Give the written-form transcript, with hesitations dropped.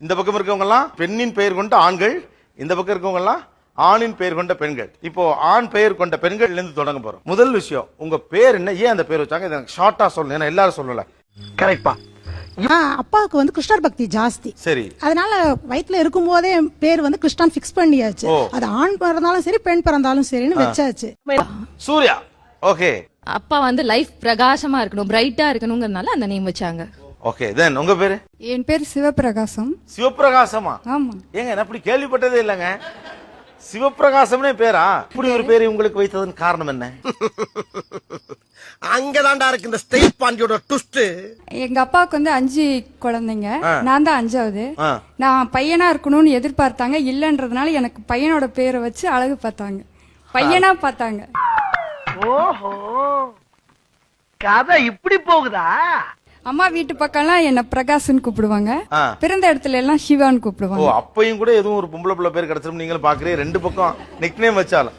இந்த பக்கம் இருக்கவங்க எல்லாம் பெண்ணின் பெயர் கொண்ட ஆண்கள், இந்த பக்கம் இருக்கவங்க எல்லாம் ஆணின் பெயர் கொண்ட பெண்கள். இப்போ ஆண் பெயர் கொண்ட பெண்கள் இருந்து தொடங்க போறோம். முதல் விஷயம், உங்க பேர் என்ன, ஏன் அந்த பேர் வச்சாங்க, இதை ஷார்ட்டா சொல்லணும், ஏன்னா எல்லாரும் சொல்லல. கரெக்ட்பா. அப்பாவுக்கு வந்து கிருஷ்ணர் பக்தி ஜாஸ்தி. சரி. அதனால வயிற்றுல இருக்கும் போதே பேர் வந்து கிருஷ்ணான் பிக்ஸ் பண்ணியாச்சு. அது ஆண் பிறந்தாலும் சரி பெண் பிறந்தாலும் சரின்னு வச்சாச்சு. சூர்யா. ஓகே. அப்பா வந்து லைஃப் பிரகாசமா இருக்கணும், பிரைட்டா இருக்கணும்ங்கறதுனால அந்த நேம் வச்சாங்க. ஓகே. தென் உங்க பேரு? என் பேர் சிவபிரகாசம். சிவபிரகாசமா? ஆமா. ஏங்க நான் அப்படி கேள்விப்பட்டதே இல்லைங்க. சிவபிரகாசம்னே பேரா? இப்படி ஒரு பேரை உங்களுக்கு வைத்ததன் காரணம் என்ன? அங்கதான்டா இருக்கு இந்த ஸ்டேட் பாண்டியோட ட்விஸ்ட். எங்க அப்பாவுக்கு வந்து 5 குழந்தைங்க, நான் தான் 5வது. ஆ. நான் பையனா இருக்கணும்னு எதிர்பார்த்தாங்க, இல்லன்றதுனால எனக்கு பையனோட பேரை வச்சு அழகு பார்த்தாங்க, பையனா பார்த்தாங்க. ஓஹோ, கதை இப்படி போகுதா? அம்மா வீட்டு பக்கம்லாம் என்ன பிரகாஷ்னு கூப்பிடுவாங்க, ஆ. பிறந்த இடத்துல எல்லாம் சிவான்னு ஓ, கூப்பிடுவாங்க. அப்பையும் கூட எதுவும் ஒரு பொம்பளை பிள்ளை பேர் கிடைச்சிரும் நீங்களும் பாக்குறீங்க. ரெண்டு பக்கம் நிக்நேம் வச்சாலும்